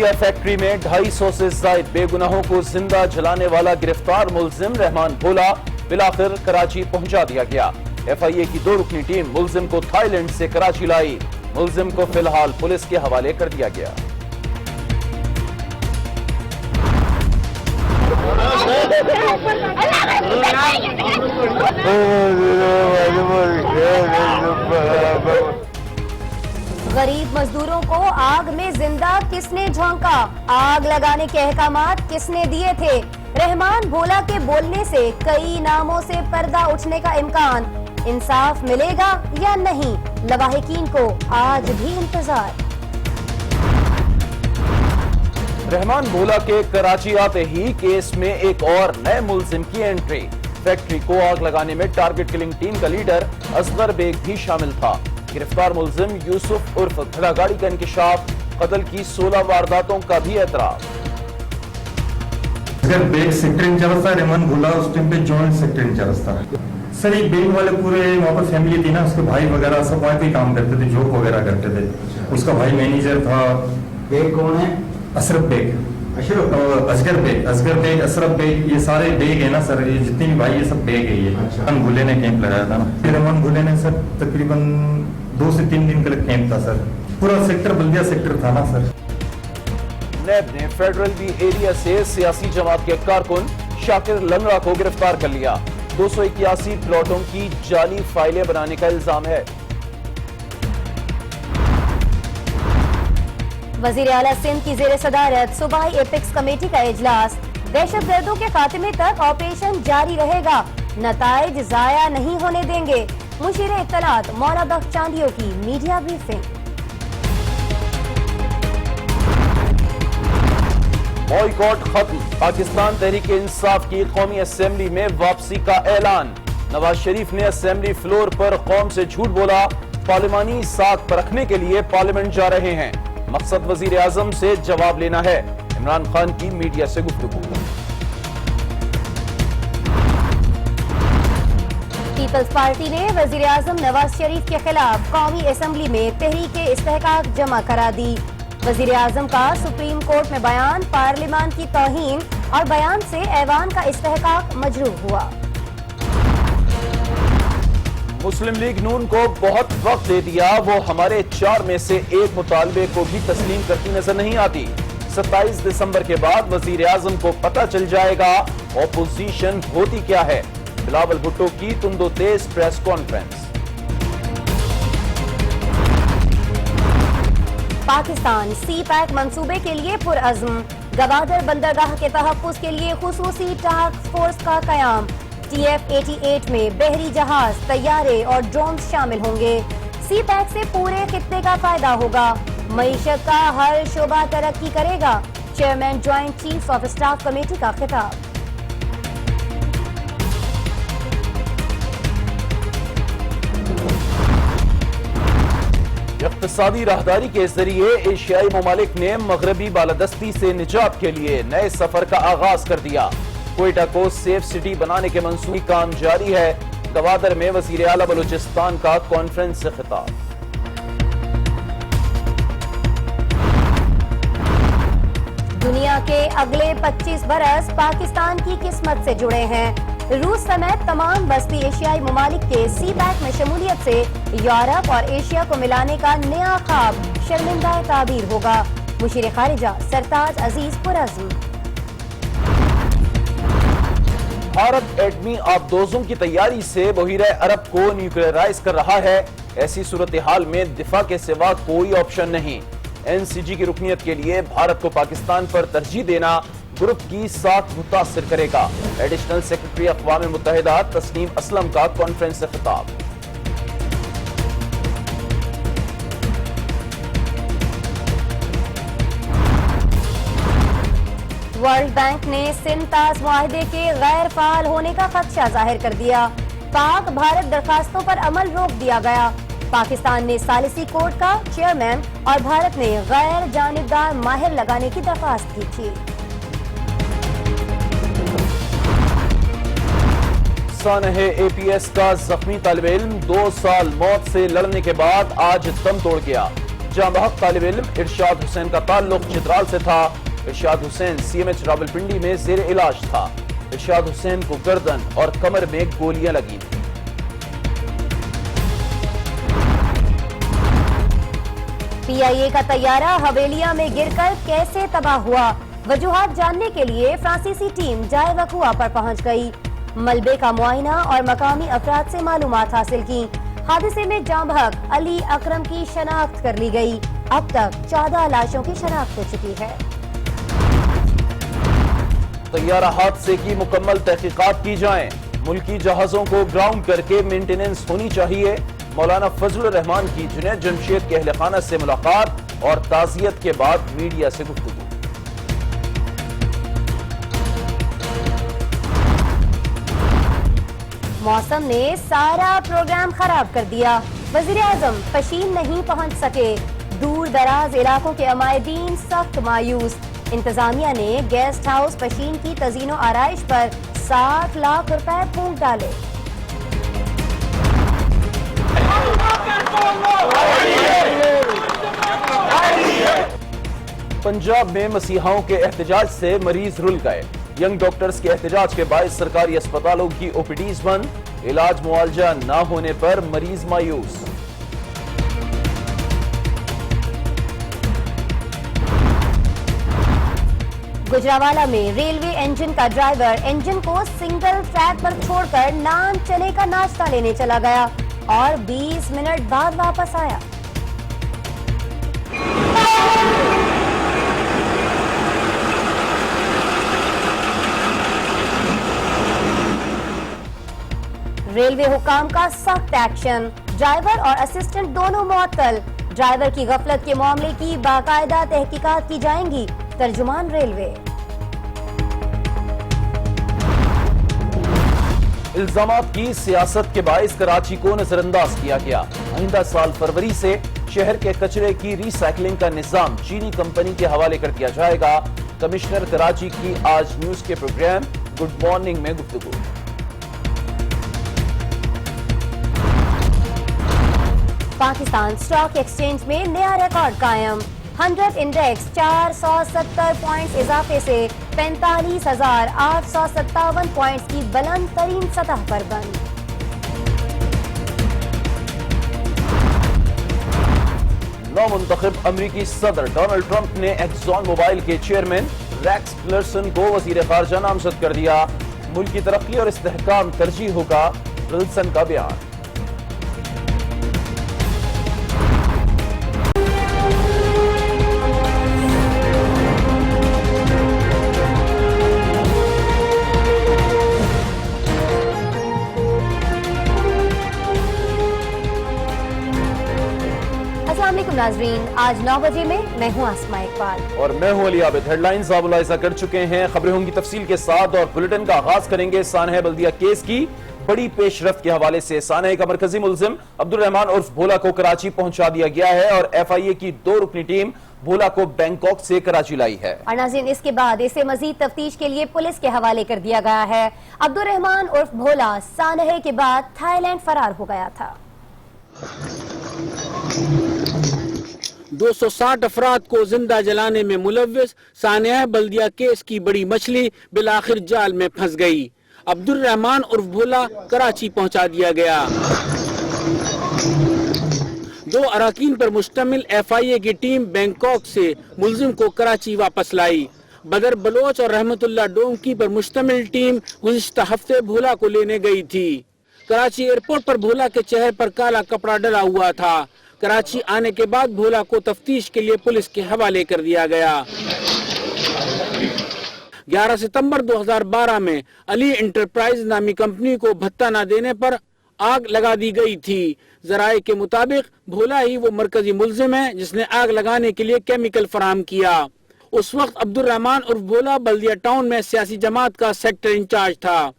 گڈیا factory میں 250 سے زائد بے گناہوں کو زندہ جلانے والا گرفتار ملزم رحمان بھولا بالآخر کراچی پہنچا دیا گیا۔ ایف آئی اے کی 2 رکنی ٹیم ملزم کو تھائی لینڈ سے کراچی لائی۔ ملزم کو فی الحال پولیس کے حوالے کر دیا گیا۔ غریب مزدوروں کو آگ میں زندہ کس نے جھونکا؟ آگ لگانے کے احکامات کس نے دیے تھے؟ رحمان بھولا کے بولنے سے کئی ناموں سے پردہ اٹھنے کا امکان، انصاف ملے گا یا نہیں؟ لواحقین کو آج بھی انتظار۔ رحمان بھولا کے کراچی آتے ہی کیس میں ایک اور نئے ملزم کی انٹری۔ فیکٹری کو آگ لگانے میں ٹارگٹ کلنگ ٹیم کا لیڈر اصغر بیگ بھی شامل تھا۔ گرفتار ملزم یوسف عرف گھڑا گاڑی کا انکشاف، قتل کی 16 وارداتوں کا بھی اعتراف۔ اصغر بیگ سیکٹر انچارج تھا، رحمان بھولا اس ٹائم پہ جوائنٹ سیکٹر انچارج تھا۔ سر یہ بیگ والے پورے وہاں پر فیملی تھی نا، اس کے بھائی وغیرہ سب وہاں پہ کام کرتے تھے، جاب وغیرہ کرتے تھے۔ اس کا بھائی مینیجر تھا۔ بیگ کون ہے؟ اشرف بیگ، اصغر بیگ، اشرف بیگ، یہ سارے بیگ ہیں نا سر، یہ جتنے بھی بھائی یہ سب بیگ ہے۔ یہ رحمان بھولے نے کیمپ لگایا تھا نا، رحمان بھولے نے سر تقریباً 2 سے 3 دن کا کیمپ تھا سر، پورا سیکٹر بلدیہ سیکٹر تھا نا سر۔ نیب نے فیڈرل بی ایریا سے سیاسی جماعت کے کارکن شاکر لنگڑا کو گرفتار کر لیا۔ 281 پلاٹوں کی جعلی فائلیں بنانے کا الزام ہے۔ وزیر اعلیٰ سندھ کی زیر صدارت صوبائی ایپکس کمیٹی کا اجلاس، دہشت گردوں کے خاتمے تک آپریشن جاری رہے گا، نتائج ضائع نہیں ہونے دیں گے۔ مشیر اطلاعات مولا بخش چاندیو کی میڈیا بریفنگ۔ بائیکاٹ ختم، پاکستان تحریک انصاف کی قومی اسمبلی میں واپسی کا اعلان۔ نواز شریف نے اسمبلی فلور پر قوم سے جھوٹ بولا، پارلیمانی ساکھ پرکھنے کے لیے پارلیمنٹ جا رہے ہیں، مقصد وزیر اعظم سے جواب لینا ہے۔ عمران خان کی میڈیا سے گفتگو۔ پیپلز پارٹی نے وزیر اعظم نواز شریف کے خلاف قومی اسمبلی میں تحریک استحقاق جمع کرا دی۔ وزیر اعظم کا سپریم کورٹ میں بیان پارلیمان کی توہین اور بیان سے ایوان کا استحقاق مجروح ہوا۔ مسلم لیگ نون کو بہت وقت دے دیا، وہ ہمارے 4 میں سے 1 مطالبے کو بھی تسلیم کرتی نظر نہیں آتی۔ 27 دسمبر کے بعد وزیر اعظم کو پتہ چل جائے گا اپوزیشن ہوتی کیا ہے۔ بلاول بھٹو کی تند و تیز پریس کانفرنس۔ پاکستان سی پیک منصوبے کے لیے پرعزم، گوادر بندرگاہ کے تحفظ کے لیے خصوصی ٹاسک فورس کا قیام۔ ٹی ایف 88 میں بحری جہاز، طیارے اور ڈرونز شامل ہوں گے۔ سی پیک سے پورے خطے کا فائدہ ہوگا، معیشت کا ہر شعبہ ترقی کرے گا۔ Chairman joint chief of staff committee کا خطاب۔ اقتصادی راہداری کے ذریعے ایشیائی ممالک نے مغربی بالادستی سے نجات کے لیے نئے سفر کا آغاز کر دیا۔ کوئٹہ کو سیف سٹی بنانے کے منصوبے کام جاری ہے۔ گوادر میں وزیر اعلیٰ بلوچستان کا کانفرنس سے خطاب۔ دنیا کے اگلے 25 برس پاکستان کی قسمت سے جڑے ہیں۔ روس سمیت تمام وسطی ایشیائی ممالک کے سی پیک میں شمولیت سے یورپ اور ایشیا کو ملانے کا نیا خواب شرمندہ تعبیر ہوگا۔ مشیر خارجہ سرتاج عزیز پرعزم۔ بھارت ایٹمی آبدوزوں کی تیاری سے بحیرہ عرب کو نیوکلیئرائز کر رہا ہے۔ ایسی صورتحال میں دفاع کے سوا کوئی آپشن نہیں۔ این سی جی کی رکنیت کے لیے بھارت کو پاکستان پر ترجیح دینا گروپ کی ساکھ متاثر کرے گا۔ ایڈیشنل سیکرٹری اقوام متحدہ تسنیم اسلم کا کانفرنس سے خطاب۔ ورلڈ بینک نے سندھ طاس معاہدے کے غیر فعال ہونے کا خدشہ ظاہر کر دیا۔ پاک بھارت درخواستوں پر عمل روک دیا گیا۔ پاکستان نے ثالثی کورٹ کا چیئرمین اور بھارت نے غیر جانبدار ماہر لگانے کی درخواست کی تھی۔ سانحہ اے پی ایس کا زخمی طالب علم 2 سال موت سے لڑنے کے بعد آج دم توڑ گیا۔ جاں بحق طالب علم ارشاد حسین کا تعلق چترال سے تھا۔ ارشاد حسین CMH راولپنڈی میں زیر علاج تھا۔ ارشاد حسین کو گردن اور کمر میں گولیاں لگی تھیں۔ PIA کا طیارہ حویلیہ میں گر کر کیسے تباہ ہوا، وجوہات جاننے کے لیے فرانسیسی ٹیم جائے وقوع پر پہنچ گئی۔ ملبے کا معائنہ اور مقامی افراد سے معلومات حاصل کی۔ حادثے میں جاں بحق علی اکرم کی شناخت کر لی گئی۔ اب تک 14 لاشوں کی شناخت ہو چکی ہے۔ طیارہ حادثے کی مکمل تحقیقات کی جائیں۔ ملکی جہازوں کو گراؤنڈ کر کے مینٹیننس ہونی چاہیے۔ مولانا فضل الرحمان کی جنید جمشید کے اہل خانہ سے ملاقات اور تعزیت کے بعد میڈیا سے گفتگو۔ موسم نے سارا پروگرام خراب کر دیا، وزیر اعظم پشین نہیں پہنچ سکے۔ دور دراز علاقوں کے عمائدین سخت مایوس۔ انتظامیہ نے گیسٹ ہاؤس پشین کی تزئین و آرائش پر 60 لاکھ روپے پھونک ڈالے۔ پنجاب میں مسیحاؤں کے احتجاج سے مریض رل گئے۔ ینگ ڈاکٹرز کے احتجاج کے باعث سرکاری اسپتالوں کی OPDs بند۔ علاج معالجہ نہ ہونے پر مریض مایوس۔ گجرانوالہ میں ریلوے انجن کا ڈرائیور انجن کو سنگل ٹریک پر چھوڑ کر نان چنے کا ناشتہ لینے چلا گیا اور 20 منٹ بعد واپس آیا۔ ریلوے حکام کا سخت ایکشن، ڈرائیور اور اسسٹنٹ دونوں معطل۔ ڈرائیور کی غفلت کے معاملے کی باقاعدہ تحقیقات کی جائیں گی، ترجمان ریلوے۔ الزامات کی سیاست کے باعث کراچی کو نظر انداز کیا گیا۔ آئندہ سال فروری سے شہر کے کچرے کی ری سائیکلنگ کا نظام چینی کمپنی کے حوالے کر دیا جائے گا۔ کمشنر کراچی کی آج نیوز کے پروگرام گڈ مارننگ میں گفتگو۔ پاکستان اسٹاک ایکسچینج میں نیا ریکارڈ قائم، 100 انڈیکس 470 پوائنٹس اضافے سے 45,857 پوائنٹس کی بلند ترین سطح پر بند۔ نو منتخب امریکی صدر ڈونلڈ ٹرمپ نے ایکزون موبائل کے چیئرمین ریکس ٹلرسن کو وزیر خارجہ نامزد کر دیا۔ ملک کی ترقی اور استحکام ترجیح ہوگا، ٹلرسن کا بیان۔ السلام علیکم ناظرین، آج 9 بجے میں ہوں آسماء اقبال اور میں ہوں علی عابد۔ ہیڈ لائنز آپ ملاحظہ کر چکے ہیں، خبریں ہوں گی تفصیل کے ساتھ اور بلیٹن کا آغاز کریں گے سانحہ بلدیہ کیس کی بڑی پیش رفت کے حوالے سے۔ سانحہ کا مرکزی ملزم عبد الرحمان عرف بھولا کو کراچی پہنچا دیا گیا ہے اور FIA کی 2 رکنی ٹیم بھولا کو بینکاک سے کراچی لائی ہے۔ اور ناظرین اس کے بعد اسے مزید تفتیش کے لیے پولیس کے حوالے کر دیا گیا ہے۔ عبد الرحمان عرف بھولا سانحہ کے بعد تھائی لینڈ فرار ہو گیا تھا۔ 260 افراد کو زندہ جلانے میں ملوث سانحہ بلدیہ کیس کی بڑی مچھلی بالآخر جال میں پھنس گئی۔ عبد الرحمان عرف بھولا کراچی پہنچا دیا گیا۔ 2 اراکین پر مشتمل FIA کی ٹیم بینکاک سے ملزم کو کراچی واپس لائی۔ بدر بلوچ اور رحمت اللہ ڈونکی پر مشتمل ٹیم گزشتہ ہفتے بھولا کو لینے گئی تھی۔ کراچی ایئرپورٹ پر بھولا کے چہرے پر کالا کپڑا ڈلا ہوا تھا۔ کراچی آنے کے بعد بھولا کو تفتیش کے لیے پولیس کے حوالے کر دیا گیا۔ 11 ستمبر 2012 میں علی انٹرپرائز نامی کمپنی کو بھتہ نہ دینے پر آگ لگا دی گئی تھی۔ ذرائع کے مطابق بھولا ہی وہ مرکزی ملزم ہے جس نے آگ لگانے کے لیے کیمیکل فراہم کیا۔ اس وقت عبد الرحمان عرف بھولا بلدیہ ٹاؤن میں سیاسی جماعت کا سیکٹر انچارج تھا۔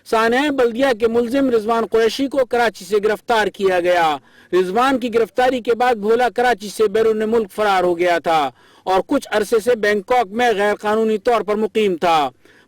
سانحہ بلدیہ کے ملزم رضوان قریشی کو کراچی سے گرفتار کیا گیا۔ رضوان کی گرفتاری کے بعد بھولا کراچی سے بیرون ملک فرار ہو گیا تھا اور کچھ عرصے سے بینکاک میں غیر قانونی طور پر مقیم تھا۔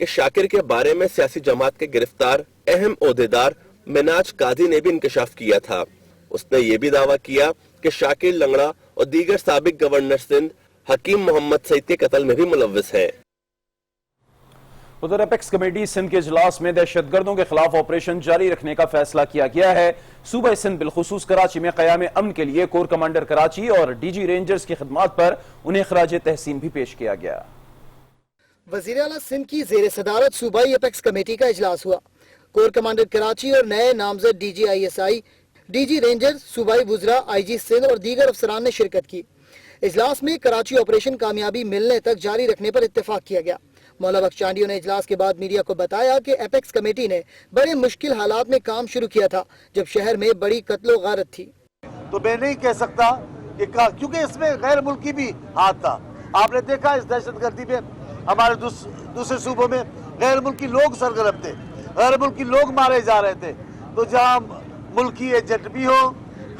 کہ شاکر کے بارے میں سیاسی جماعت کے گرفتار اہم عہدیدار مناج قاضی نے بھی انکشاف کیا تھا۔ اس نے یہ بھی دعویٰ کیا کہ شاکر لنگڑا اور دیگر سابق گورنر سندھ حکیم محمد سعید کے قتل میں بھی ملوث ہے۔ ادھر اپیکس کمیٹی سندھ کے اجلاس میں دہشت گردوں کے خلاف آپریشن جاری رکھنے کا فیصلہ کیا گیا ہے۔ صوبہ سندھ بالخصوص کراچی میں قیام امن کے لیے کور کمانڈر کراچی اور ڈی جی رینجرز کی خدمات پر انہیں خراج تحسین بھی پیش کیا گیا۔ وزیر اعلیٰ سندھ کی زیر صدارت صوبائی اپیکس کمیٹی کا اجلاس ہوا۔ کور کمانڈر کراچی اور نئے نامزد D G I S I, D G ranger, صوبائی وزراء، آئی جی سندھ اور دیگر افسران نے شرکت کی۔ اجلاس میں کراچی آپریشن کامیابی ملنے تک جاری رکھنے پر اتفاق کیا گیا۔ مولا بخش چانڈیو نے اجلاس کے بعد میڈیا کو بتایا کہ اپیکس کمیٹی نے بڑے مشکل حالات میں کام شروع کیا تھا جب شہر میں بڑی قتل و غارت تھی۔ تو میں نہیں کہہ سکتا کہ کیونکہ اس میں غیر ملکی بھی ہاتھ تھا۔ آپ نے دیکھا اس دہشت گردی میں ہمارے دوسرے صوبوں میں غیر ملکی لوگ سرگرم تھے، غیر ملکی لوگ مارے جا رہے تھے۔ تو جہاں ملکی ایجنٹ بھی ہو،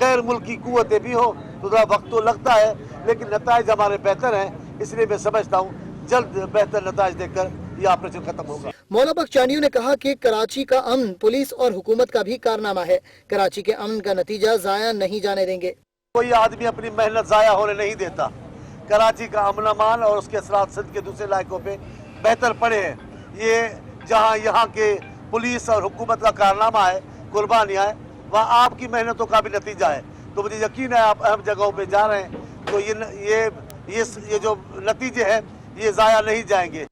غیر ملکی قوتیں بھی ہو، تو ذرا وقت تو لگتا ہے، لیکن نتائج ہمارے بہتر ہیں، اس لیے میں سمجھتا ہوں جلد بہتر نتائج دیکھ کر یہ آپریشن ختم ہوگا۔ مولا بخش چانڈیو نے کہا کہ کراچی کا امن پولیس اور حکومت کا بھی کارنامہ ہے۔ کراچی کے امن کا نتیجہ ضائع نہیں جانے دیں گے۔ کوئی آدمی اپنی محنت ضائع ہونے نہیں دیتا۔ کراچی کا امن امان اور اس کے اثرات سندھ کے دوسرے علاقوں پہ بہتر پڑے ہیں۔ یہ جہاں یہاں کے پولیس اور حکومت کا کارنامہ ہے، قربانیاں ہیں، وہاں آپ کی محنتوں کا بھی نتیجہ ہے۔ تو مجھے یقین ہے آپ اہم جگہوں پہ جا رہے ہیں تو یہ جو نتیجے ہیں یہ ضائع نہیں جائیں گے۔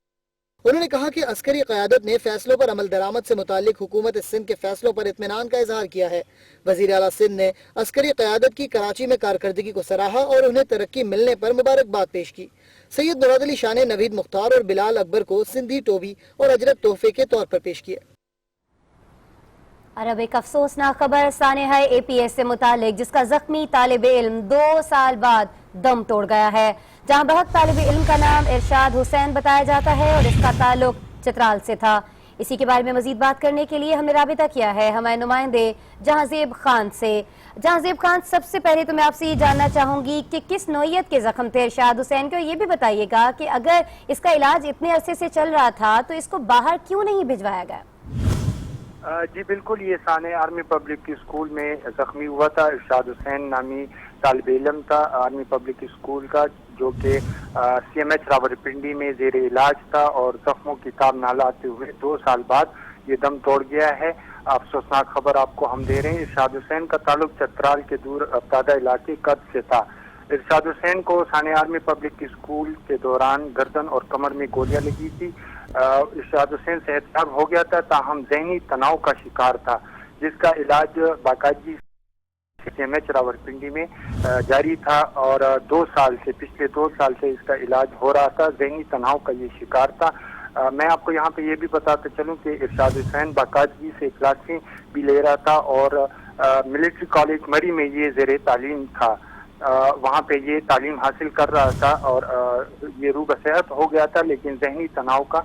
انہوں نے کہا کہ عسکری قیادت نے فیصلوں پر عمل درآمد سے متعلق حکومت سندھ کے فیصلوں پر اطمینان کا اظہار کیا ہے۔ وزیر اعلیٰ سندھ نے عسکری قیادت کی کراچی میں کارکردگی کو سراہا اور انہیں ترقی ملنے پر مبارکباد پیش کی۔ سید مراد علی شاہ نے نوید مختار اور بلال اکبر کو سندھی ٹوبی اور اجرک تحفے کے طور پر پیش کیے۔ اور اب ایک افسوسناک خبر سانحہ اے پی ایس سے متعلق، جس کا زخمی طالب علم 2 سال بعد دم توڑ گیا ہے۔ جہاں بحق طالب علم کا نام ارشاد حسین بتایا جاتا ہے اور اس کا تعلق چترال سے تھا۔ اسی کے بارے میں مزید بات کرنے کے لیے ہم نے رابطہ کیا ہے ہمارے نمائندے جہاں زیب خان سے۔ جہاں زیب خان، سب سے پہلے تو میں آپ سے یہ جاننا چاہوں گی کہ کس نوعیت کے زخم تھے ارشاد حسین کو، یہ بھی بتائیے گا کہ اگر اس کا علاج اتنے عرصے سے چل رہا تھا تو اس کو باہر کیوں نہیں بھجوایا گیا؟ جی بالکل، یہ سانحہ آرمی پبلک اسکول میں زخمی ہوا تھا۔ ارشاد حسین نامی طالب علم تھا آرمی پبلک اسکول کا، جو کہ سی ایم ایچ راولپنڈی میں زیر علاج تھا اور زخموں کی تاب نہ لاتے ہوئے 2 سال بعد یہ دم توڑ گیا ہے۔ افسوسناک خبر آپ کو ہم دے رہے ہیں، ارشاد حسین کا تعلق چترال کے دور افتادہ علاقے قد سے تھا۔ ارشاد حسین کو سانحہ آرمی پبلک اسکول کے دوران گردن اور کمر میں گولیاں لگی تھی۔ ارشاد حسین صحت یاب ہو گیا تھا، تاہم ذہنی تناؤ کا شکار تھا، جس کا علاج باقاعدگی سی ایم ایچ راولپنڈی میں جاری تھا اور پچھلے 2 سال سے اس کا علاج ہو رہا تھا۔ ذہنی تناؤ کا یہ شکار تھا۔ میں آپ کو یہاں پہ یہ بھی بتاتا چلوں کہ ارشاد حسین باقاعدگی سے کلاسیں بھی لے رہا تھا اور ملٹری کالج مری میں یہ زیر تعلیم تھا، وہاں پہ یہ تعلیم حاصل کر رہا تھا اور یہ روح صحت ہو گیا تھا، لیکن ذہنی تناؤ کا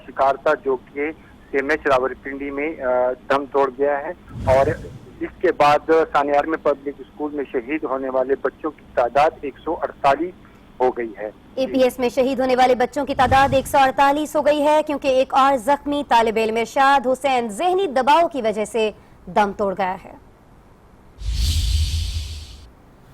شکار تھا، جو کہ سی ایم ایچ راولپنڈی میں دم توڑ گیا ہے۔ اور اس کے بعد سانحہ آرمی پبلک اسکول میں شہید ہونے والے بچوں کی تعداد 148 ہو گئی ہے۔ اے پی ایس میں شہید ہونے والے بچوں کی تعداد 148 ہو گئی ہے، کیونکہ ایک اور زخمی طالب علم ارشاد حسین ذہنی دباؤ کی وجہ سے دم توڑ گیا ہے۔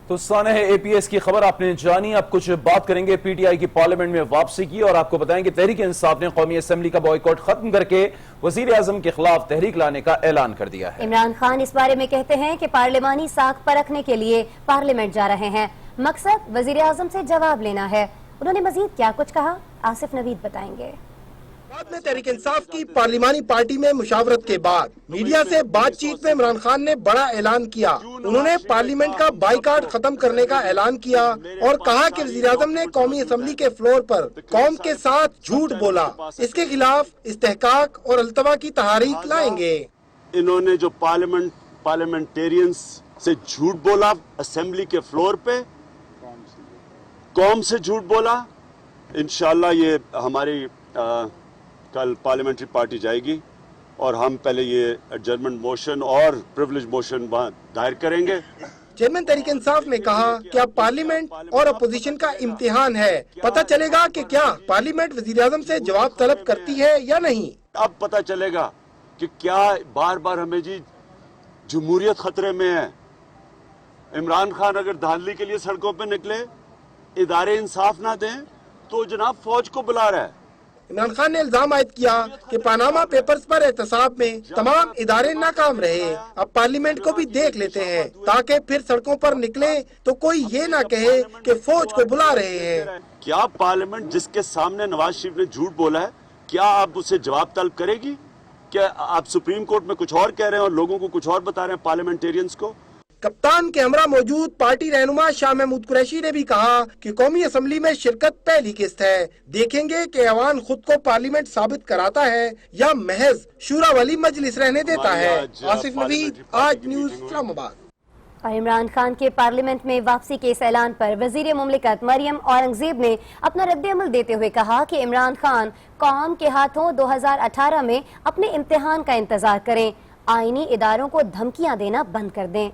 تو سانحہ اے پی ایس کی خبر آپ نے جانی۔ اب کچھ بات کریں گے پی ٹی آئی کی پارلیمنٹ میں واپسی کی، اور آپ کو بتائیں کہ تحریک انصاف نے قومی اسمبلی کا بائیکاٹ ختم کر کے وزیر اعظم کے خلاف تحریک لانے کا اعلان کر دیا ہے۔ عمران خان اس بارے میں کہتے ہیں کہ پارلیمانی ساکھ پرکھنے کے لیے پارلیمنٹ جا رہے ہیں، مقصد وزیر اعظم سے جواب لینا ہے۔ انہوں نے مزید کیا کچھ کہا، آصف نوید بتائیں گے۔ بعد میں تحریک انصاف کی پارلیمانی پارٹی میں مشاورت کے بعد میڈیا سے بات چیت میں عمران خان نے بڑا اعلان کیا۔ انہوں نے پارلیمنٹ کا بائیکاٹ ختم کرنے کا اعلان کیا اور کہا کہ وزیر اعظم نے قومی اسمبلی کے فلور پر قوم کے ساتھ جھوٹ بولا، اس کے خلاف استحقاق اور التوا کی تحریک لائیں گے۔ انہوں نے جو پارلیمنٹیرینز سے جھوٹ بولا اسمبلی کے فلور پہ، قوم سے جھوٹ بولا، انشاءاللہ یہ ہماری کل پارلیمنٹری پارٹی جائے گی اور ہم پہلے یہ ایڈجرمنٹ موشن اور پریویلیج موشن وہاں دائر کریں گے چیئرمین تحریک انصاف نے کہا کہ اب پارلیمنٹ اور اپوزیشن کا امتحان ہے، پتہ چلے گا کہ کیا پارلیمنٹ وزیر اعظم سے جواب طلب کرتی ہے یا نہیں۔ اب پتہ چلے گا کہ کیا بار بار ہمیں جی جمہوریت خطرے میں ہے۔ عمران خان اگر دھاندلی کے لیے سڑکوں پہ نکلے، ادارے انصاف نہ دیں تو جناب فوج کو بلا رہا ہے۔ عمران خان نے الزام عائد کیا کہ پاناما پیپرز پر احتساب میں تمام ادارے ناکام رہے، اب پارلیمنٹ کو بھی دیکھ لیتے ہیں تاکہ پھر سڑکوں پر نکلیں تو کوئی یہ نہ کہے کہ فوج کو بلا رہے ہیں۔ کیا پارلیمنٹ جس کے سامنے نواز شریف نے جھوٹ بولا ہے، کیا آپ اسے جواب طلب کرے گی؟ کیا آپ سپریم کورٹ میں کچھ اور کہہ رہے ہیں اور لوگوں کو کچھ اور بتا رہے ہیں پارلیمنٹیرینز کو؟ کپتان کے ہمراہ موجود پارٹی رہنما شاہ محمود قریشی نے بھی کہا کہ قومی اسمبلی میں شرکت پہلی قسط ہے، دیکھیں گے کہ ایوان خود کو پارلیمنٹ ثابت کراتا ہے یا محض شورا والی مجلس رہنے دیتا ہے۔ آصف نوید، آج نیوز، اسلام آباد۔ اور عمران خان کے پارلیمنٹ میں واپسی کے اس اعلان پر وزیر مملکت مریم اورنگزیب نے اپنا رد عمل دیتے ہوئے کہا کہ عمران خان قوم کے ہاتھوں 2018 میں اپنے امتحان کا انتظار کریں، آئینی اداروں کو دھمکیاں دینا بند کر دیں۔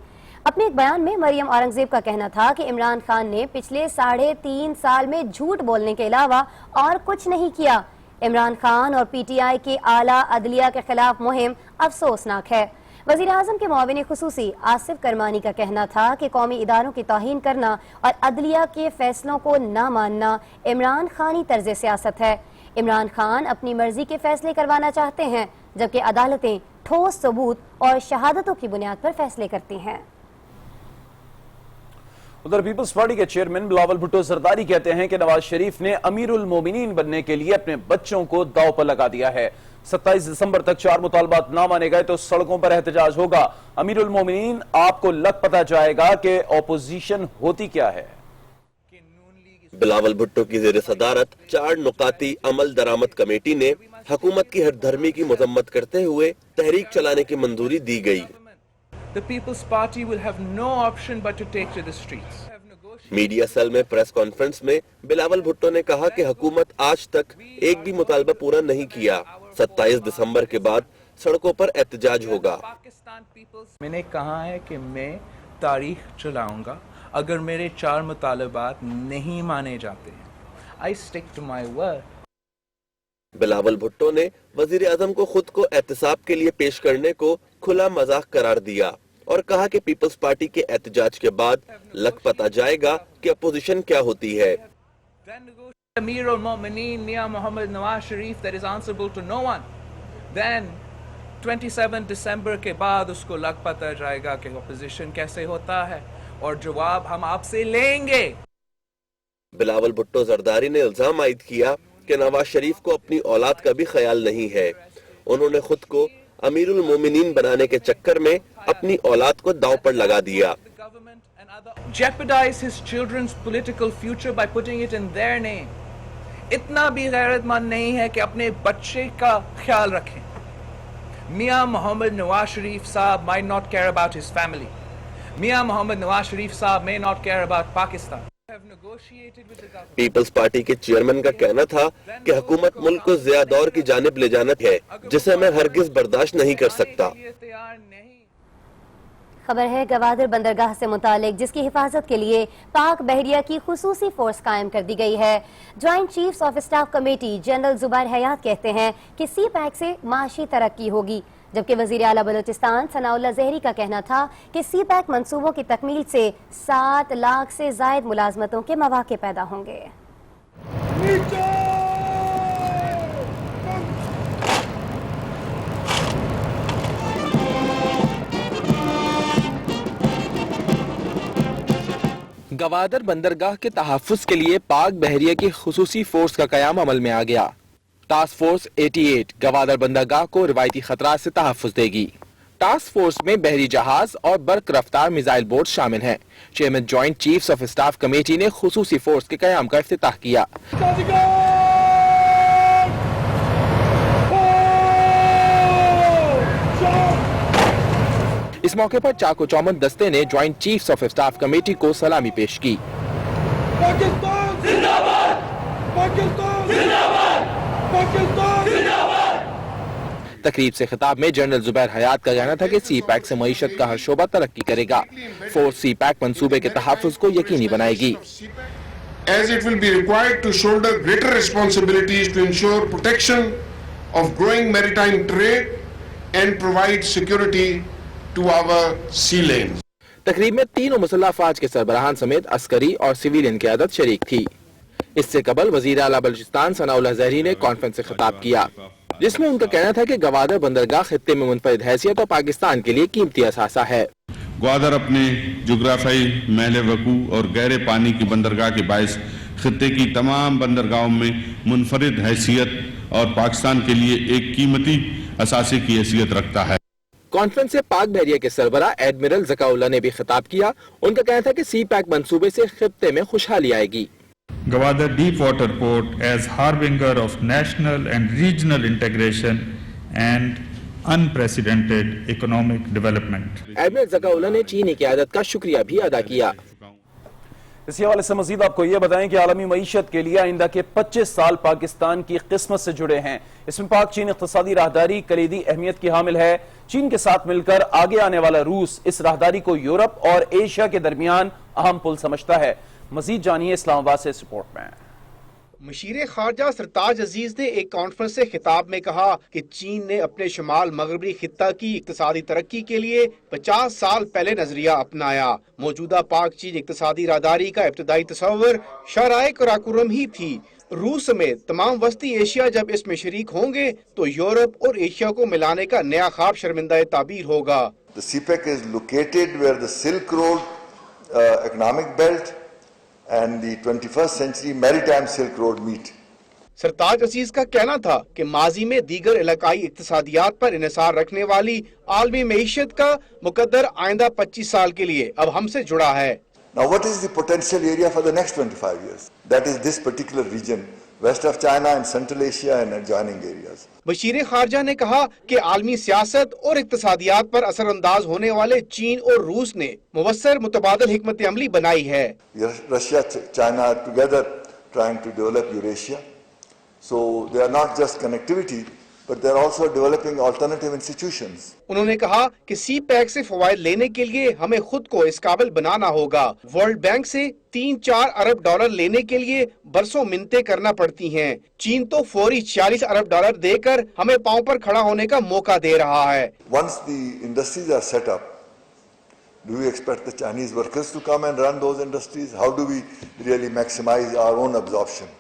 اپنے ایک بیان میں مریم اورنگزیب کا کہنا تھا کہ عمران خان نے پچھلے 3.5 سال میں جھوٹ بولنے کے علاوہ اور کچھ نہیں کیا۔ عمران خان اور پی ٹی آئی کے اعلیٰ عدلیہ کے خلاف مہم افسوسناک ہے۔ وزیر اعظم کے معاون خصوصی آصف کرمانی کا کہنا تھا کہ قومی اداروں کی توہین کرنا اور عدلیہ کے فیصلوں کو نہ ماننا عمران خانی طرز سیاست ہے۔ عمران خان اپنی مرضی کے فیصلے کروانا چاہتے ہیں، جبکہ عدالتیں ٹھوس ثبوت اور شہادتوں کی بنیاد پر فیصلے کرتی ہیں۔ ادھر پیپلز پارٹی کے چیئرمین بلاول بھٹو زرداری کہتے ہیں کہ نواز شریف نے امیر المومنین بننے کے لیے اپنے بچوں کو داؤ پر لگا دیا ہے۔ 27 دسمبر تک 4 مطالبات نہ مانے گئے تو سڑکوں پر احتجاج ہوگا۔ امیر المومنین آپ کو لگ پتہ جائے گا کہ اپوزیشن ہوتی کیا ہے۔ بلاول بھٹو کی زیر صدارت 4 نکاتی عمل درآمد کمیٹی نے حکومت کی ہر دھرمی کی مذمت کرتے ہوئے تحریک چلانے کی منظوری دی گئی۔ The People's Party will have no option but to take to the streets. Media cell میں پریس کانفرنس میں بلاول بھٹو نے کہا کہ حکومت آج تک ایک بھی مطالبہ پورا نہیں کیا۔ 27 دسمبر کے بعد سڑکوں پر احتجاج ہوگا۔ میں نے کہا ہے کہ میں تاریخ چلاؤں گا اگر میرے 4 مطالبات نہیں مانے جاتے ہیں۔ I stick to my word. Bilawal Bhutto نے وزیر اعظم کو خود کو احتساب کے لیے پیش کرنے کو کھلا مذاق قرار دیا اور کہا کہ پیپلز پارٹی کے احتجاج کے بعد لگ پتہ جائے گا کہ اپوزیشن کیا ہوتی ہے۔ امیر المومنین میاں محمد Nawaz Sharif that is answerable to no one. Then 27 دسمبر کے بعد اس کو لگ پتہ جائے گا کہ اپوزیشن کیسے ہوتا ہے اور جواب ہم آپ سے لیں گے۔ بلاول بھٹو زرداری نے الزام عائد کیا کہ نواز شریف کو اپنی اولاد کا بھی خیال نہیں ہے۔ انہوں نے خود کو امیر المومنین بنانے کے چکر میں اپنی اولاد کو داؤ پر لگا دیا۔ Jeopardize his children's political future by putting it in their name. اتنا بھی غیرت مند نہیں ہے کہ اپنے بچے کا خیال رکھیں۔ میاں محمد نواز شریف صاحب might not care about his family. میاں محمد نواز شریف صاحب may not care about Pakistan. Peoples Party کے چیئرمین کا کہنا تھا کہ حکومت ملک کو ضیاء دور کی جانب لے جانا ہے جسے میں ہرگز برداشت نہیں کر سکتا۔ خبر ہے گوادر بندرگاہ سے متعلق، جس کی حفاظت کے لیے پاک بحریہ کی خصوصی فورس قائم کر دی گئی ہے۔ Joint chiefs of staff committee general Zubair Hayat کہتے ہیں کہ سی پیک سے معاشی ترقی ہوگی، جبکہ وزیر اعلیٰ بلوچستان ثناء اللہ زہری کا کہنا تھا کہ سی پیک منصوبوں کی تکمیل سے 7 لاکھ سے زائد ملازمتوں کے مواقع پیدا ہوں گے۔ گوادر بندرگاہ کے تحفظ کے لیے پاک بحریہ کی خصوصی فورس کا قیام عمل میں آ گیا۔ ٹاسک فورس 88 گوادر بندرگاہ کو روایتی خطرات سے تحفظ دے گی۔ ٹاسک فورس میں بحری جہاز اور برق رفتار میزائل بورڈ شامل ہیں۔ Chairman joint chiefs of staff committee نے خصوصی فورس کے قیام کا افتتاح کیا۔ اس موقع پر چاکو چومن دستے نے joint chiefs of staff committee کو سلامی پیش کی۔ تقریب سے خطاب میں جنرل زبیر حیات کا کہنا تھا کہ سی پیک سے معیشت کا ہر شعبہ ترقی کرے گا. فورس سی پیک منصوبے کے تحفظ کو یقینی بنائے گی. As it will be required to shoulder greater responsibilities to ensure protection of growing maritime trade and provide security to our sea lanes. تقریب میں تینوں مسلح افواج کے سربراہان سمیت عسکری اور سویلین قیادت شریک تھی. اس سے قبل وزیر اعلیٰ بلوچستان ثناء اللہ زہری نے کانفرنس سے خطاب کیا جس میں ان کا کہنا تھا کہ گوادر بندرگاہ خطے میں منفرد حیثیت اور پاکستان کے لیے قیمتی اثاثہ ہے. گوادر اپنے جغرافیائی محل وقوع اور گہرے پانی کی بندرگاہ کے باعث خطے کی تمام بندرگاہوں میں منفرد حیثیت اور پاکستان کے لیے ایک قیمتی اثاثے کی حیثیت رکھتا ہے. کانفرنس سے پاک بحریہ کے سربراہ ایڈمرل ذکا اللہ نے بھی خطاب کیا. ان کا کہنا تھا کہ سی پیک منصوبے سے خطے میں خوشحالی آئے گی. Gwadar deep water port as harbinger of national and regional integration and unprecedented economic development. Admiral Zakaullah نے چینی قیادت کا شکریہ بھی ادا کیا. اسی حوالے سے مزید آپ کو یہ بتائیں کہ عالمی معیشت کے لیے آئندہ کے 25 سال پاکستان کی قسمت سے جڑے ہیں. اس میں پاک چین اقتصادی راہداری کلیدی اہمیت کی حامل ہے. چین کے ساتھ مل کر آگے آنے والا روس اس راہداری کو یورپ اور ایشیا کے درمیان اہم پل سمجھتا ہے. مزید جانیے اسلام آباد سے اس رپورٹ میں. مشیر خارجہ سرتاج عزیز نے ایک کانفرنس سے خطاب میں کہا کہ چین نے اپنے شمال مغربی خطہ کی اقتصادی ترقی کے لیے 50 سال پہلے نظریہ اپنایا. موجودہ پاک چین اقتصادی راہداری کا ابتدائی تصور شاہراہ قراقرم ہی تھی. روس سمیت تمام وسطی ایشیا جب اس میں شریک ہوں گے تو یورپ اور ایشیا کو ملانے کا نیا خواب شرمندہ تعبیر ہوگا. The CPEC is located where the Silk Road economic belt and the 21st century maritime Silk Road meet. سرتاج عزیز کا کہنا تھا کہ ماضی میں دیگر علاقائی اقتصادیات پر انحصار رکھنے والی عالمی معیشت کا مقدر آئندہ 25 سال کے لیے اب ہم سے جڑا ہے. Now what is the potential area for the next 25 years? That is this particular region, west of China and Central Asia and adjoining areas. وزیر خارجہ نے کہا کہ عالمی سیاست اور اقتصادیات پر اثر انداز ہونے والے چین اور روس نے مؤثر متبادل حکمت عملی بنائی ہے. Russia, China are together trying to develop Eurasia. So they are not just connectivity, but they are also developing alternative institutions. انہوں نے کہا کہ سی پیک سے فوائد لینے کے لیے ہمیں خود کو اس قابل بنانا ہوگا. ورلڈ بینک سے 3-4 ارب ڈالر لینے کے لیے برسوں منتیں کرنا پڑتی ہیں. چین تو فوری 40 ارب ڈالر دے کر ہمیں پاؤں پر کھڑا ہونے کا موقع دے رہا ہے. Once the industries are set up, do we expect the Chinese workers to come and run those industries? How do we really maximize our own absorption,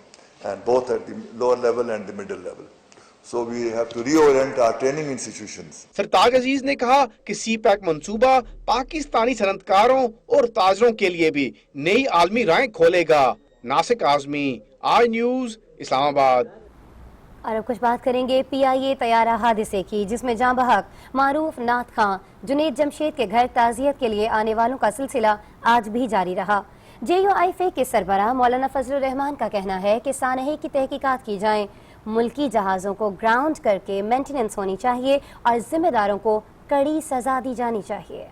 and both at the lower level and the middle level? So we have to reorient our training institutions. سرتاج عزیز نے کہا کہ سی pack منصوبہ پاکستانی صنعت کاروں اور تاجروں کے لیے بھی نئی عالمی راہیں کھولے گا. ناصر اعظمی، آئی نیوز، اسلام آباد. اور اب کچھ بات کریں گے PIA طیارہ حادثے کی جس میں جاں بحق معروف نعت خواں جنید جمشید کے گھر تعزیت کے لیے آنے والوں کا سلسلہ آج بھی جاری رہا. JUIFA کے سربراہ مولانا فضل الرحمان کا کہنا ہے کہ سانحے کی تحقیقات کی جائیں. ملکی جہازوں کو گراؤنڈ کر کے مینٹیننس ہونی چاہیے اور ذمہ داروں کو کڑی سزا دی جانی چاہیے.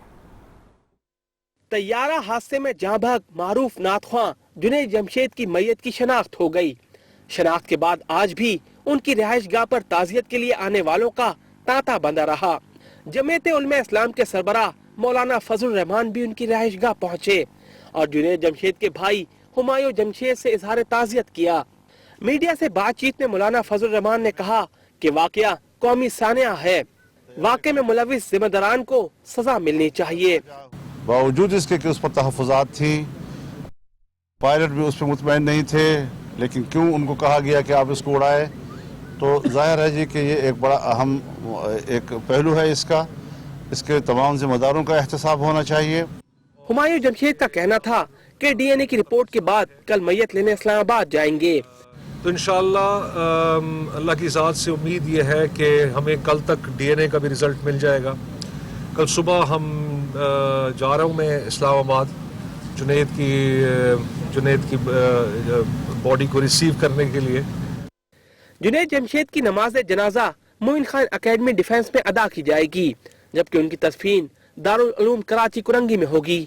طیارہ حادثے میں جاں بحق معروف نعت خواں جنید جمشید کی میت کی شناخت ہو گئی. شناخت کے بعد آج بھی ان کی رہائش گاہ پر تعزیت کے لیے آنے والوں کا تانتا بندہ رہا. جمعیت علماء اسلام کے سربراہ مولانا فضل الرحمان بھی ان کی رہائش گاہ پہنچے اور جنید جمشید کے بھائی ہمایوں جمشید سے اظہار تعزیت کیا. میڈیا سے بات چیت میں مولانا فضل الرحمان نے کہا کہ واقعہ قومی سانحہ ہے. واقعے میں ملوث ذمہ داران کو سزا ملنی چاہیے. باوجود اس کے کہ اس پر تحفظات تھی، پائلٹ بھی اس پہ مطمئن نہیں تھے، لیکن کیوں ان کو کہا گیا کہ آپ اس کو اڑائے، تو ظاہر ہے جی کہ یہ ایک بڑا اہم ایک پہلو ہے اس کا. اس کے تمام ذمہ داروں کا احتساب ہونا چاہیے. ہمایوں جمشید کا کہنا تھا کہ DNA کی رپورٹ کے بعد کل میت لینے اسلام آباد جائیں گے. تو انشاءاللہ اللہ کی ذات سے امید یہ ہے کہ ہمیں کل تک DNA کا بھی رزلٹ مل جائے گا. کل صبح ہم جا رہا ہوں میں اسلام آباد جنید کی باڈی کو ریسیو کرنے کے لیے. جنید جمشید کی نماز جنازہ معین خان اکیڈمی ڈیفنس میں ادا کی جائے گی جبکہ ان کی تدفین دارالعلوم کراچی کرنگی میں ہوگی.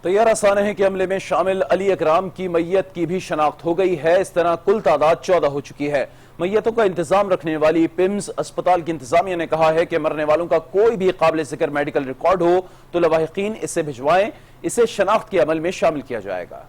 طیارہ سانحے کے عملے میں شامل علی اکرام کی میت کی بھی شناخت ہو گئی ہے۔ اس طرح کل تعداد 14 ہو چکی ہے۔ میتوں کا انتظام رکھنے والی پیمز اسپتال کی انتظامیہ نے کہا ہے کہ مرنے والوں کا کوئی بھی قابل ذکر میڈیکل ریکارڈ ہو تو لواحقین اسے بھجوائیں، اسے شناخت کے عمل میں شامل کیا جائے گا۔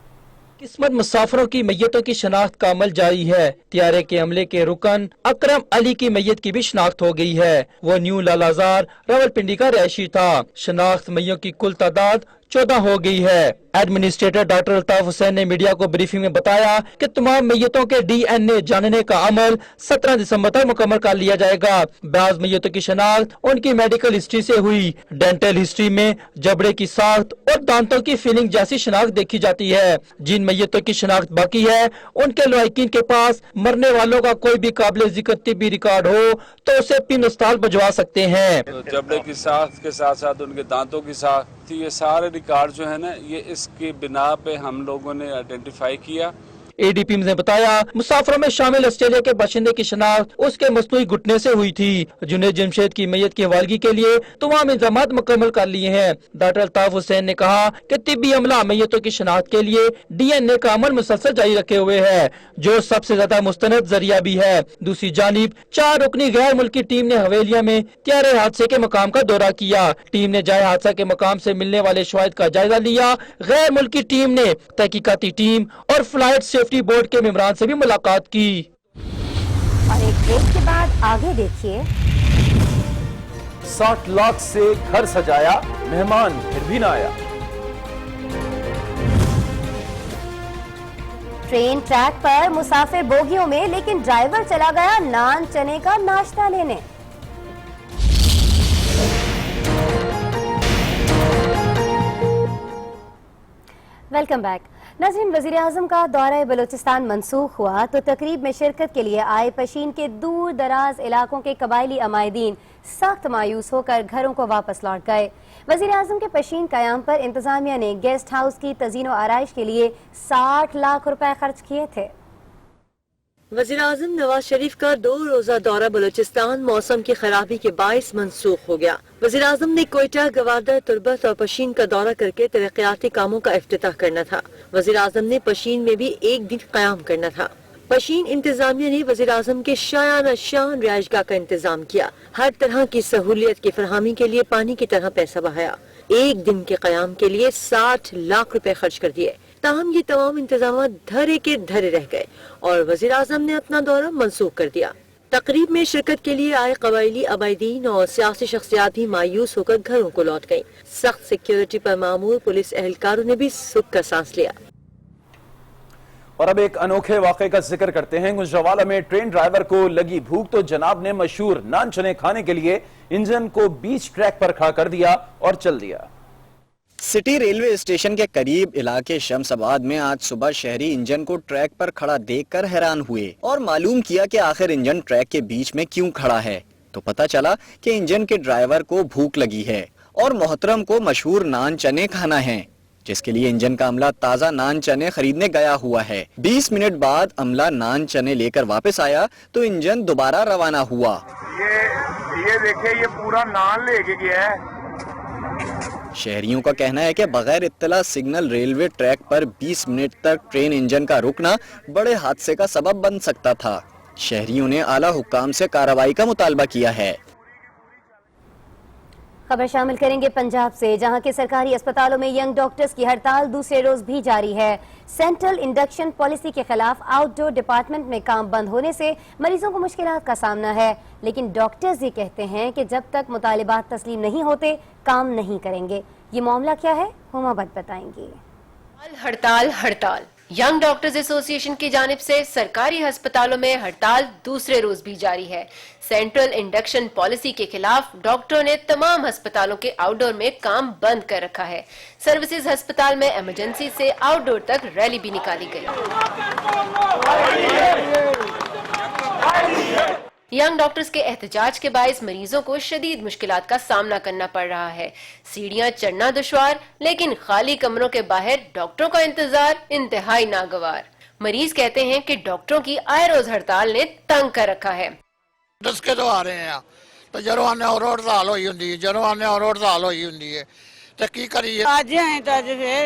قسمت مسافروں کی میتوں کی شناخت کا عمل جاری ہے۔ طیارے کے عملے کے رکن اکرم علی کی میت کی بھی شناخت ہو گئی ہے۔ وہ نیو لالازار راولپنڈی کا رہائشی تھا۔ شناخت میوں کی کل تعداد 14 ہو گئی ہے۔ ایڈمنسٹریٹر ڈاکٹر الطاف حسین نے میڈیا کو بریفنگ میں بتایا کہ تمام میتوں کے ڈی این اے جاننے کا عمل 17 دسمبر تک مکمل کر لیا جائے گا۔ بعض میتوں کی شناخت ان کی میڈیکل ہسٹری سے ہوئی۔ ڈینٹل ہسٹری میں جبڑے کی ساخت اور دانتوں کی فیلنگ جیسی شناخت دیکھی جاتی ہے۔ جن میتوں کی شناخت باقی ہے ان کے لواحقین کے پاس مرنے والوں کا کوئی بھی قابل ذکر طبی ریکارڈ ہو تو اسے پن اسپتال بھجوا سکتے ہیں۔ جبڑے کی ساخت کے ساتھ ساتھ ان کے دانتوں کی ساخت، یہ سارے ریکارڈ جو ہے نا، یہ اس کی بنا پہ ہم لوگوں نے آئیڈینٹیفائی کیا۔ اے ڈی پی نے بتایا مسافروں میں شامل آسٹریلیا کے باشندے کی شناخت اس کے مصنوعی گھٹنے سے ہوئی تھی۔ جنید جمشید کی میت کی حوالگی کے لیے تمام انتظامات مکمل کر لیے ہیں۔ ڈاکٹر الطاف حسین نے کہا کہ طبی عملہ میتوں کی شناخت کے لیے ڈی این اے کا عمل مسلسل جاری رکھے ہوئے ہے، جو سب سے زیادہ مستند ذریعہ بھی ہے۔ دوسری جانب 4 رکنی غیر ملکی ٹیم نے حویلیہ میں طیارے حادثے کے مقام کا دورہ کیا۔ ٹیم نے جائے حادثہ کے مقام سے ملنے والے شواہد کا جائزہ لیا۔ غیر ملکی ٹیم نے تحقیقاتی ٹیم اور فلائٹ سیفٹی بورڈ کے ممبران سے بھی ملاقات کی۔ اور ایک بریک کے بعد آگے دیکھیے۔ 60 لاکھ سے گھر سجایا، مہمان پھر بھی نہ آیا۔ ٹرین ٹریک پر مسافر بوگیوں میں، لیکن ڈرائیور چلا گیا نان چنے کا ناشتہ لینے۔ Welcome back. ناظرین، وزیراعظم کا دورہ بلوچستان منسوخ ہوا تو تقریب میں شرکت کے لیے آئے پشین کے دور دراز علاقوں کے قبائلی عمائدین سخت مایوس ہو کر گھروں کو واپس لوٹ گئے۔ وزیراعظم کے پشین قیام پر انتظامیہ نے گیسٹ ہاؤس کی تزئین و آرائش کے لیے 60 لاکھ روپے خرچ کیے تھے۔ وزیراعظم نواز شریف کا 2 روزہ دورہ بلوچستان موسم کی خرابی کے باعث منسوخ ہو گیا۔ وزیراعظم نے کوئٹہ، گوادر، تربت اور پشین کا دورہ کر کے ترقیاتی کاموں کا افتتاح کرنا تھا۔ وزیراعظم نے پشین میں بھی ایک دن قیام کرنا تھا۔ پشین انتظامیہ نے وزیراعظم کے شایانہ شان رہائش گاہ کا انتظام کیا۔ ہر طرح کی سہولیت کی فراہمی کے لیے پانی کی طرح پیسہ بہایا۔ ایک دن کے قیام کے لیے 60 لاکھ روپے خرچ کر دیے۔ تاہم یہ تمام انتظامات دھرے کے دھرے رہ گئے اور وزیراعظم نے اپنا دورہ منسوخ کر دیا۔ تقریب میں شرکت کے لیے آئے قبائلی عبائدین اور سیاسی شخصیات بھی مایوس ہو کر گھروں کو لوٹ گئیں۔ سخت سیکیورٹی پر مامور پولیس اہلکاروں نے بھی سکھ کا سانس لیا۔ اور اب ایک انوکھے واقعے کا ذکر کرتے ہیں۔ گجرانوالہ میں ٹرین ڈرائیور کو لگی بھوک تو جناب نے مشہور نان چنے کھانے کے لیے انجن کو بیچ ٹریک پر کھڑا کر دیا اور چل دیا۔ سٹی ریلوے اسٹیشن کے قریب علاقے شمس آباد میں آج صبح شہری انجن کو ٹریک پر کھڑا دیکھ کر حیران ہوئے اور معلوم کیا کہ آخر انجن ٹریک کے بیچ میں کیوں کھڑا ہے، تو پتہ چلا کہ انجن کے ڈرائیور کو بھوک لگی ہے اور محترم کو مشہور نان چنے کھانا ہے، جس کے لیے انجن کا عملہ تازہ نان چنے خریدنے گیا ہوا ہے۔ 20 منٹ بعد عملہ نان چنے لے کر واپس آیا تو انجن دوبارہ روانہ ہوا۔ یہ دیکھیں، یہ پورا نان لے کے گیا ہے۔ شہریوں کا کہنا ہے کہ بغیر اطلاع سگنل ریلوے ٹریک پر 20 منٹ تک ٹرین انجن کا رکنا بڑے حادثے کا سبب بن سکتا تھا۔ شہریوں نے اعلیٰ حکام سے کارروائی کا مطالبہ کیا ہے۔ خبر شامل کریں گے پنجاب سے، جہاں کے سرکاری اسپتالوں میں ینگ ڈاکٹرز کی ہڑتال دوسرے روز بھی جاری ہے۔ سینٹرل انڈکشن پالیسی کے خلاف آؤٹ ڈور ڈپارٹمنٹ میں کام بند ہونے سے مریضوں کو مشکلات کا سامنا ہے، لیکن ڈاکٹرز یہ کہتے ہیں کہ جب تک مطالبات تسلیم نہیں ہوتے کام نہیں کریں گے۔ یہ معاملہ کیا ہے، ہما بت بتائیں گی۔ ہڑتال ینگ ڈاکٹرز ایسوسی ایشن کی جانب سے سرکاری ہسپتالوں میں ہڑتال دوسرے روز بھی جاری ہے۔ سینٹرل انڈکشن پالیسی کے خلاف ڈاکٹروں نے تمام ہسپتالوں کے آؤٹ ڈور میں کام بند کر رکھا ہے۔ سروسز ہسپتال میں ایمرجنسی سے آؤٹ ڈور تک ریلی بھی نکالی گئی۔ ینگ ڈاکٹرز کے احتجاج کے باعث مریضوں کو شدید مشکلات کا سامنا کرنا پڑ رہا ہے۔ سیڑھیاں چڑھنا دشوار، لیکن خالی کمروں کے باہر ڈاکٹروں کا انتظار انتہائی ناگوار۔ مریض کہتے ہیں کہ ڈاکٹروں کی آئے روز ہڑتال نے تنگ کر رکھا ہے۔ دس کے تو آ رہے ہیں تو جروانے اور ہڑتال ہوئی ہوندی ہے، جروانے اور ہڑتال ہوئی ہوندی ہے ਤੇ ਕੀ ਕਰੀਏ। ਅੱਜ ਆਏ ਤਾਂ ਅੱਜ ਫੇਰ